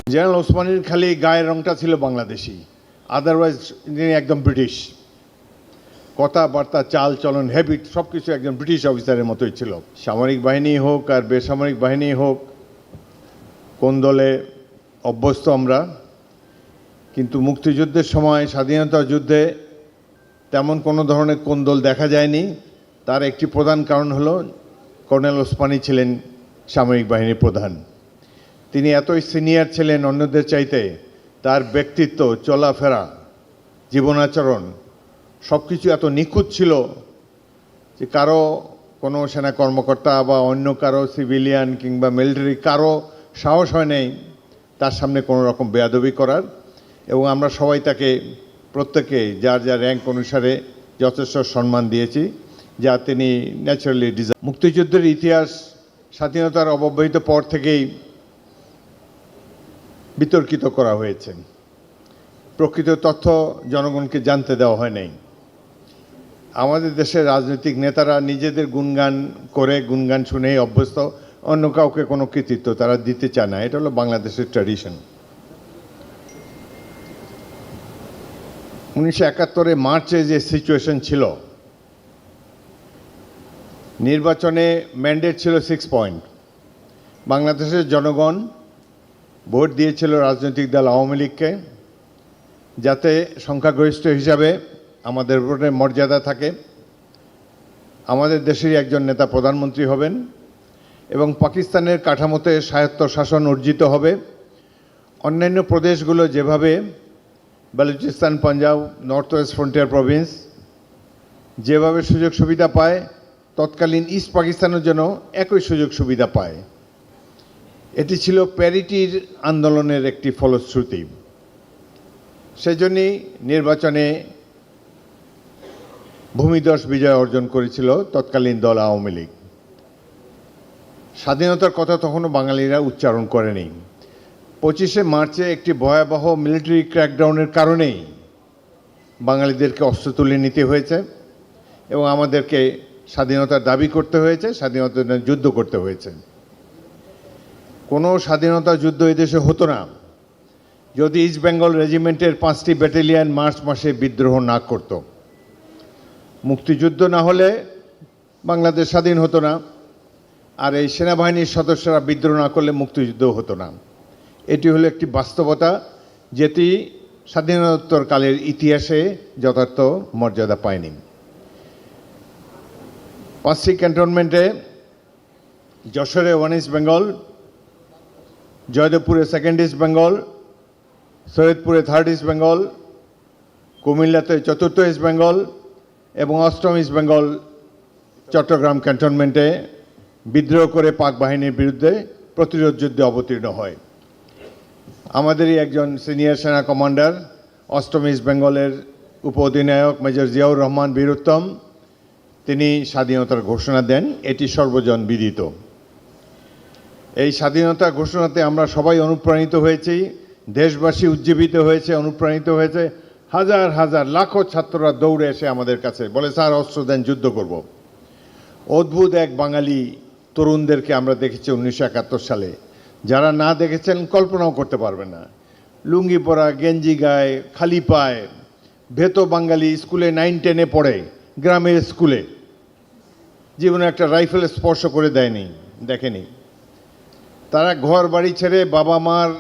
General ওসমানীর খালি গায়ের রংটা ছিল বাংলাদেশি, আদারওয়াইজ তিনি একদম ব্রিটিশ। কথাবার্তা, চাল চলন, হ্যাবিট সব কিছু একজন ব্রিটিশ অফিসারের মতোই ছিল। সামরিক বাহিনী হোক আর বেসামরিক বাহিনী হোক, কোন দলে অভ্যস্ত আমরা, কিন্তু মুক্তিযুদ্ধের সময়, স্বাধীনতা যুদ্ধে তেমন কোনো ধরনের কোন্দল দেখা যায়নি। তার একটি প্রধান কারণ হলো কর্নেল ওসমানী ছিলেন সামরিক বাহিনীর প্রধান। তিনি এতই সিনিয়র ছিলেন অন্যদের চাইতে, তার ব্যক্তিত্ব, চলাফেরা, জীবনাচরণ সব কিছু এত নিখুঁত ছিল যে কারো, কোনো সেনা কর্মকর্তা বা অন্য কারো সিভিলিয়ান কিংবা মিলিটারি কারো সাহস হয় নাই তার সামনে কোনো রকম বেয়াদবি করার। এবং আমরা সবাই তাকে প্রত্যেকে যার যার র্যাঙ্ক অনুসারে যথেষ্ট সম্মান দিয়েছি, যা তিনি ন্যাচারালি ডিজার্ভ। মুক্তিযুদ্ধের ইতিহাস স্বাধীনতার অব্যবহিত পর থেকেই বিতর্কিত করা হয়েছে। প্রকৃত তথ্য জনগণকে জানতে দেওয়া হয় নাই। আমাদের দেশের রাজনৈতিক নেতারা নিজেদের গুণগান করে, গুণগান শুনেই অভ্যস্ত, অন্য কাউকে কোনো কৃতিত্ব তারা দিতে চায় না। এটা হলো বাংলাদেশের ট্র্যাডিশন। 1971 মার্চে যে সিচুয়েশন ছিল, নির্বাচনে ম্যান্ডেট ছিল 6 পয়েন্ট। বাংলাদেশের জনগণ ভোট দিয়েছিল রাজনৈতিক দল আওয়ামী লীগকে, যাতে সংখ্যাগরিষ্ঠ হিসাবে আমাদের ভোটের মর্যাদা থাকে, আমাদের দেশেরই একজন নেতা প্রধানমন্ত্রী হবেন এবং পাকিস্তানের কাঠামোতে স্বায়ত্ত শাসন অর্জিত হবে। অন্যান্য প্রদেশগুলো যেভাবে Balochistan, Punjab, north West frontier Province যেভাবে সুযোগ সুবিধা পায়, তৎকালীন ইস্ট পাকিস্তানের জন্য একই সুযোগ সুবিধা পায়। এটি ছিল প্যারিটির আন্দোলনের একটি ফলশ্রুতি। সেজন্যই নির্বাচনে ভূমিধস বিজয় অর্জন করেছিল তৎকালীন দল আওয়ামী লীগ। স্বাধীনতার কথা তখনও বাঙালিরা উচ্চারণ করেনি। 25শে মার্চে একটি ভয়াবহ মিলিটারি ক্র্যাকডাউনের কারণেই বাঙালিদেরকে অস্ত্র তুলে নিতে হয়েছে এবং আমাদেরকে স্বাধীনতার দাবি করতে হয়েছে, স্বাধীনতার জন্য যুদ্ধ করতে হয়েছে। কোনো স্বাধীনতা যুদ্ধ এদেশে হতো না যদি ইস্ট বেঙ্গল রেজিমেন্টের 5টি ব্যাটালিয়ন মার্চ মাসে বিদ্রোহ না করত। মুক্তিযুদ্ধ না হলে বাংলাদেশ স্বাধীন হতো না, আর এই সেনাবাহিনীর সদস্যরা বিদ্রোহ না করলে মুক্তিযুদ্ধ হতো না। এটি হলো একটি বাস্তবতা, যেটি স্বাধীনোত্তরকালের ইতিহাসে যথার্থ মর্যাদা পায়নি। 5টি ক্যান্টনমেন্টে, যশোরে 1 ইস্ট বেঙ্গল, জয়দেবপুরে 2nd ইস্ট বেঙ্গল, সৈয়দপুরে 3rd ইস্ট বেঙ্গল, কুমিল্লাতে 4th ইস্ট বেঙ্গল এবং 8ম ইস্ট বেঙ্গল চট্টগ্রাম ক্যান্টনমেন্টে বিদ্রোহ করে পাক বাহিনীর বিরুদ্ধে প্রতিরোধ যুদ্ধে অবতীর্ণ হয়। আমাদেরই একজন সিনিয়র সেনা কমান্ডার, 8ম ইস্ট বেঙ্গলের উপ অধিনায়ক মেজর জিয়াউর রহমান বীর উত্তম, তিনি স্বাধীনতার ঘোষণা দেন। এটি সর্বজন বিদিত। এই স্বাধীনতা ঘোষণাতে আমরা সবাই অনুপ্রাণিত হয়েছি, দেশবাসী উজ্জীবিত হয়েছে, অনুপ্রাণিত হয়েছে। হাজার হাজার লাখো ছাত্ররা দৌড়ে এসে আমাদের কাছে বলে, স্যার অস্ত্র দেন, যুদ্ধ করব। অদ্ভুত এক বাঙালি তরুণদেরকে আমরা দেখেছি 1971 সালে, যারা না দেখেছেন কল্পনাও করতে পারবেন না। লুঙ্গি পরা, গেঞ্জি গায়ে, খালি পায়ে, ভেতো বাঙালি, স্কুলে 9-10-এ পড়ে, গ্রামের স্কুলে, জীবনে একটা রাইফেল স্পর্শ করে দেখেনি। তারা ঘর বাড়ি ছেড়ে বাবা মার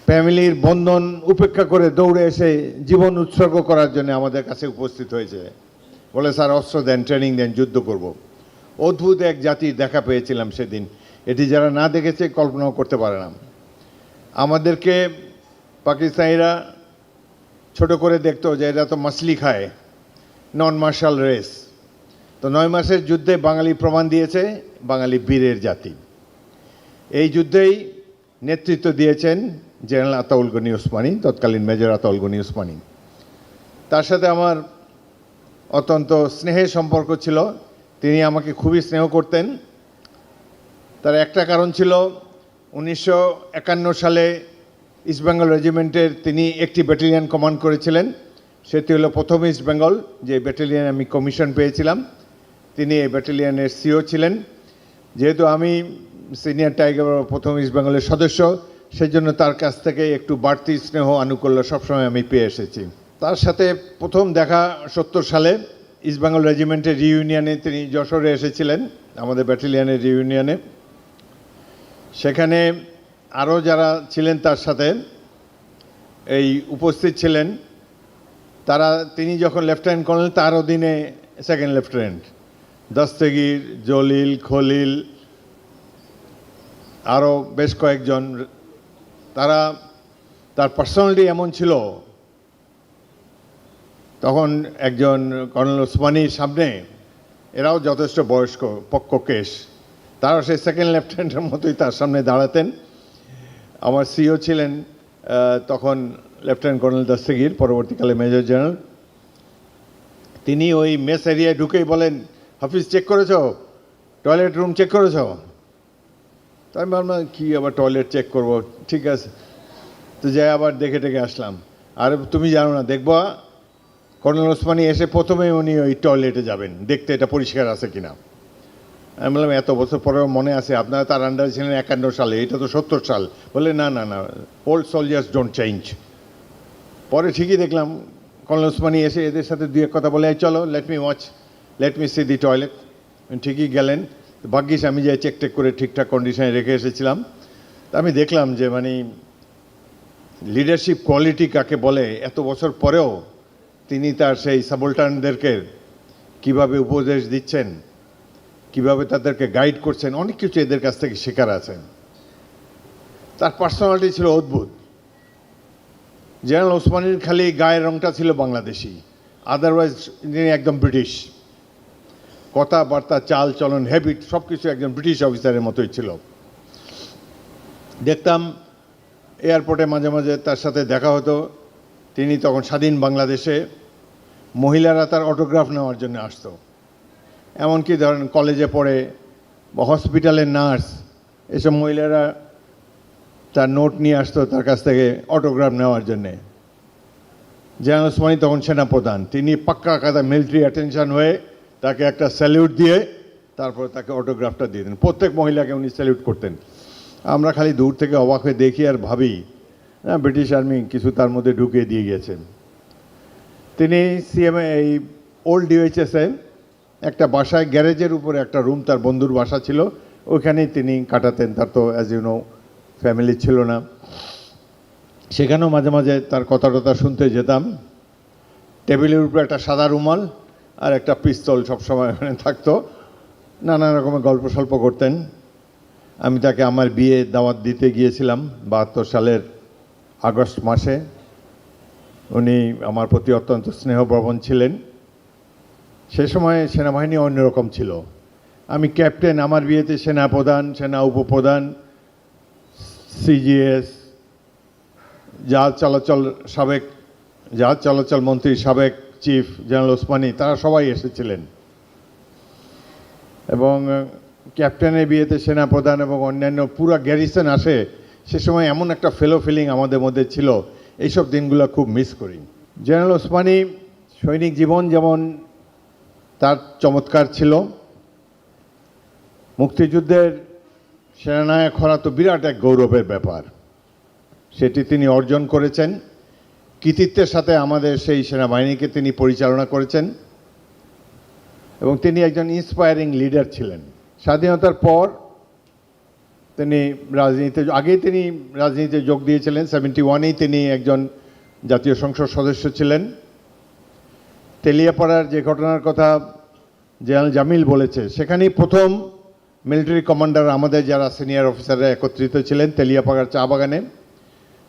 ফ্যামিলির বন্ধন উপেক্ষা করে দৌড়ে এসে জীবন উৎসর্গ করার জন্য আমাদের কাছে উপস্থিত হয়েছে। বলে, স্যার অস্ত্র দেন, ট্রেনিং দেন, যুদ্ধ করব। অদ্ভুত এক জাতির দেখা পেয়েছিলাম সেদিন। এটি যারা না দেখেছে কল্পনাও করতে পারে না। আমাদেরকে পাকিস্তানিরা ছোট করে দেখতো যে এরা তো মাছলি খায়, নন মার্শাল রেস। তো 9 মাসের যুদ্ধে বাঙালি প্রমাণ দিয়েছে বাঙালি বীরের জাতি। এই যুদ্ধেই নেতৃত্ব দিয়েছেন জেনারেল আতাউল গনি ওসমানী, তৎকালীন মেজর আতাউল গনি ওসমানী। তার সাথে আমার অত্যন্ত স্নেহের সম্পর্ক ছিল। তিনি আমাকে খুবই স্নেহ করতেন। তার একটা কারণ ছিল, 1951 সালে ইস্ট বেঙ্গল রেজিমেন্টের তিনি একটি ব্যাটালিয়ন কমান্ড করেছিলেন। সেটি হলো 1ম ইস্ট বেঙ্গল, যে ব্যাটালিয়নে আমি কমিশন পেয়েছিলাম। তিনি এই ব্যাটালিয়নের সিও ছিলেন। যেহেতু আমি সিনিয়র টাইগার প্রথম ইস্ট বেঙ্গলের সদস্য, সেই জন্য তার কাছ থেকে একটু বাড়তি স্নেহ আনুকূল্য সবসময় আমি পেয়ে এসেছি। তার সাথে প্রথম দেখা 70 সালে ইস্ট বেঙ্গল রেজিমেন্টের রিইউনিয়নে তিনি যশোরে এসেছিলেন, আমাদের ব্যাটালিয়নের রিইউনিয়নে। সেখানে আরও যারা ছিলেন তার সাথে এই উপস্থিত ছিলেন তারা, তিনি যখন লেফটেন্যান্ট কর্নেল তার অধীনে সেকেন্ড লেফটেন্যান্ট দস্তগীর, জলিল, খলিল, আরও বেশ কয়েকজন। তার পার্সোনালিটি এমন ছিল, তখন একজন কর্নেল ওসমানীর সামনে এরাও যথেষ্ট বয়স্ক পক্ষ কেশ, তারাও সেই সেকেন্ড লেফটেন্যান্টের মতোই তার সামনে দাঁড়াতেন। আমার সিও ছিলেন তখন লেফটেন্যান্ট কর্নেল দস্তগীর, পরবর্তীকালে মেজর জেনারেল। তিনি ওই মেস এরিয়ায় ঢুকেই বলেন, হাফিজ চেক করেছ, টয়লেট রুম চেক করেছ? তাই আমি ভাবলাম কী আবার টয়লেট চেক করব, ঠিক আছে। তো যাই আবার দেখে টেকে আসলাম। আর তুমি জানো না, দেখবা কর্নেল ওসমানী এসে প্রথমে উনি ওই টয়লেটে যাবেন দেখতে এটা পরিষ্কার আছে কিনা। আমি বললাম এত বছর পরেও মনে আছে, আপনারা তার আন্ডারে ছিলেন 51 সালে, এটা তো 70 সাল। বলে না না না, ওল্ড সোলজার্স ডোন্ট চেঞ্জ। পরে ঠিকই দেখলাম কর্নেল ওসমানী এসে এদের সাথে দুই এক কথা বলে, চলো লেট মি সি দি টয়লেট। ঠিকই গেলেন। ভাগ্যিস আমি যে চেক টেক করে ঠিকঠাক কন্ডিশনে রেখে এসেছিলাম। তা আমি দেখলাম যে মানে লিডারশিপ কোয়ালিটি কাকে বলে, এত বছর পরেও তিনি তার সেই সাবঅল্টার্নদেরকে কিভাবে উপদেশ দিচ্ছেন, কিভাবে তাদেরকে গাইড করছেন, অনেক কিছু এদের কাছ থেকে শেখার আছে। তার পার্সোনালিটি ছিল অদ্ভুত। জেনারেল ওসমানীর খালি গায়ের রংটা ছিল বাংলাদেশি, আদারওয়াইজ তিনি একদম ব্রিটিশ। কথাবার্তা, চাল চলন, হ্যাবিট সব কিছু একজন ব্রিটিশ অফিসারের মতোই ছিল। দেখতাম এয়ারপোর্টে মাঝে মাঝে তার সাথে দেখা হতো। তিনি তখন স্বাধীন বাংলাদেশে, মহিলারা তার অটোগ্রাফ নেওয়ার জন্য আসতো। এমনকি ধরেন কলেজে পড়ে বা হসপিটালের নার্স, এসব মহিলারা তার নোট নিয়ে আসতো তার কাছ থেকে অটোগ্রাফ নেওয়ার জন্যে। জেনারেল ওসমানী তখন সেনাপ্রধান, তিনি পাক্কা কাদা মিলিটারি অ্যাটেনশন হয়ে তাকে একটা স্যালিউট দিয়ে তারপরে তাকে অটোগ্রাফটা দিয়ে দেন। প্রত্যেক মহিলাকে উনি স্যালিউট করতেন। আমরা খালি দূর থেকে অবাক হয়ে দেখি আর ভাবি না, ব্রিটিশ আর্মি কিছু তার মধ্যে ঢুকিয়ে দিয়ে গেছেন। তিনি সিএমএ এই ওল্ড ডিওএইচএসে একটা বাসায়, গ্যারেজের উপরে একটা রুম তার বন্ধুর বাসা ছিল, ওইখানেই তিনি কাটাতেন। তার তো অ্যাজ ইউ নো ফ্যামিলি ছিল না। সেখানেও মাঝে মাঝে তার কথা টথা শুনতে যেতাম। টেবিলের উপরে একটা সাদা রুমাল আর একটা পিস্তল সবসময় ওখানে থাকতো। নানা রকমের গল্প সল্প করতেন। আমি তাকে আমার বিয়ে দাওয়াত দিতে গিয়েছিলাম 72 সালের আগস্ট মাসে। উনি আমার প্রতি অত্যন্ত স্নেহপ্রবণ ছিলেন। সে সময় সেনাবাহিনী অন্যরকম ছিল। আমি ক্যাপ্টেন, আমার বিয়েতে সেনাপ্রধান, সেনা উপপ্রধান, সিজিএস, জাহাজ চলাচল মন্ত্রী সাবেক চিফ জেনারেল ওসমানী, তারা সবাই এসেছিলেন। এবং ক্যাপ্টেনের বিয়েতে সেনাপ্রধান এবং অন্যান্য পুরা গ্যারিসন আসে। সে সময় এমন একটা ফেলো ফিলিং আমাদের মধ্যে ছিল, এইসব দিনগুলো খুব মিস করি। জেনারেল ওসমানী সৈনিক জীবন যেমন তার চমৎকার ছিল, মুক্তিযুদ্ধের সেনানায়ক হওয়া তো বিরাট এক গৌরবের ব্যাপার। সেটি তিনি অর্জন করেছেন। কৃতিত্বের সাথে আমাদের সেই সেনাবাহিনীকে তিনি পরিচালনা করেছেন এবং তিনি একজন ইন্সপায়ারিং লিডার ছিলেন। স্বাধীনতার পর তিনি আগেই তিনি রাজনীতিতে যোগ দিয়েছিলেন। 71-এই তিনি একজন জাতীয় সংসদ সদস্য ছিলেন। তেলিয়াপাড়ার যে ঘটনার কথা জেনারেল জামিল বলেছে, সেখানেই প্রথম মিলিটারি কমান্ডার আমাদের যারা সিনিয়র অফিসাররা একত্রিত ছিলেন তেলিয়াপাড়ার চা বাগানে।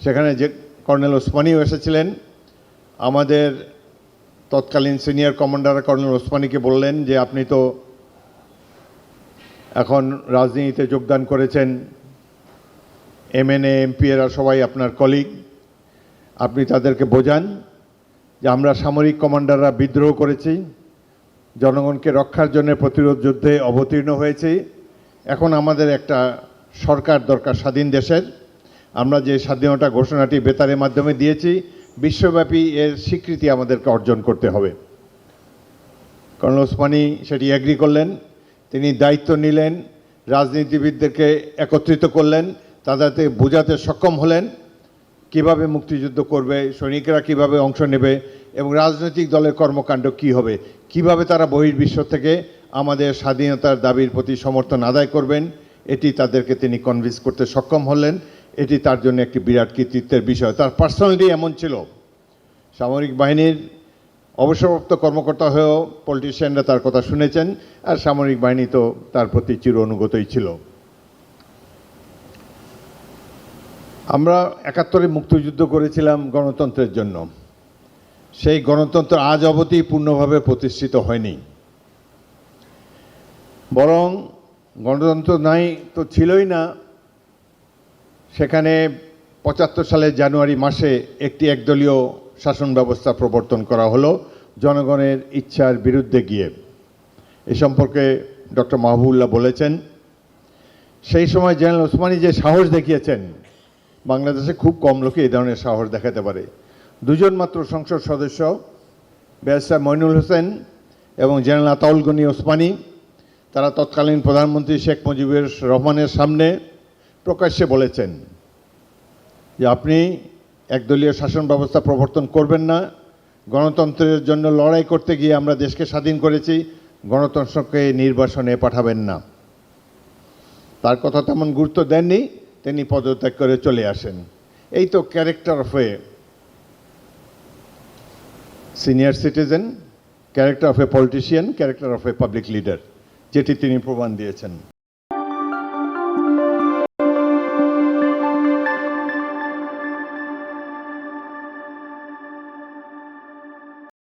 সেখানে যে কর্নেল ওসমানীও এসেছিলেন। আমাদের তৎকালীন সিনিয়র কমান্ডার কর্নেল ওসমানীকে বললেন যে আপনি তো এখন রাজনীতিতে যোগদান করেছেন, এমএনএ এমপি এরা সবাই আপনার কলিগ, আপনি তাদেরকে বোঝান যে আমরা সামরিক কমান্ডাররা বিদ্রোহ করেছি, জনগণকে রক্ষার জন্য প্রতিরোধ যুদ্ধে অবতীর্ণ হয়েছি। এখন আমাদের একটা সরকার দরকার স্বাধীন দেশের। আমরা যে স্বাধীনতা ঘোষণাটি বেতারের মাধ্যমে দিয়েছি, বিশ্বব্যাপী এর স্বীকৃতি আমাদেরকে অর্জন করতে হবে। কর্নেল ওসমানী সেটি এগ্রি করলেন। তিনি দায়িত্ব নিলেন। রাজনীতিবিদদেরকে একত্রিত করলেন, তাদেরকে বোঝাতে সক্ষম হলেন কিভাবে মুক্তিযুদ্ধ করবে, সৈনিকরা কিভাবে অংশ নেবে এবং রাজনৈতিক দলের কর্মকাণ্ড কি হবে, কিভাবে তারা বহির্বিশ্ব থেকে আমাদের স্বাধীনতার দাবির প্রতি সমর্থন আদায় করবেন, এটি তাদেরকে তিনি কনভিন্স করতে সক্ষম হলেন। এটি তার জন্য একটি বিরাট কৃতিত্বের বিষয়। তার পার্সোনালিটি এমন ছিল, সামরিক বাহিনীর অবসরপ্রাপ্ত কর্মকর্তা হয়েও পলিটিশিয়ানরা তার কথা শুনেছেন, আর সামরিক বাহিনী তো তার প্রতি চির অনুগতই ছিল। আমরা ৭১-এ মুক্তিযুদ্ধ করেছিলাম গণতন্ত্রের জন্য। সেই গণতন্ত্র আজ অবধি পূর্ণভাবে প্রতিষ্ঠিত হয়নি, বরং গণতন্ত্র নাই তো ছিলই না, সেখানে ৭৫ সালের জানুয়ারি মাসে একটি একদলীয় শাসন ব্যবস্থা প্রবর্তন করা হলো জনগণের ইচ্ছার বিরুদ্ধে গিয়ে। এ সম্পর্কে ডক্টর মাহবুবুল্লাহ বলেছেন, সেই সময় জেনারেল ওসমানী যে সাহস দেখিয়েছেন, বাংলাদেশে খুব কম লোকে এই ধরনের সাহস দেখাতে পারে। দুজন মাত্র সংসদ সদস্য ব্যারিস্টার মইনুল হোসেন এবং জেনারেল আতাউল গনি ওসমানী, তারা তৎকালীন প্রধানমন্ত্রী শেখ মুজিবুর রহমানের সামনে প্রকাশ্যে বলেছেন যে আপনি একদলীয় শাসন ব্যবস্থা প্রবর্তন করবেন না, গণতন্ত্রের জন্য লড়াই করতে গিয়ে আমরা দেশকে স্বাধীন করেছি, গণতন্ত্রকে নির্বাসনে পাঠাবেন না। তার কথা তেমন গুরুত্ব দেননি, তিনি পদত্যাগ করে চলে আসেন। এই তো character of a senior citizen, character of A politician, character of a public leader, যেটি তিনি প্রমাণ দিয়েছেন।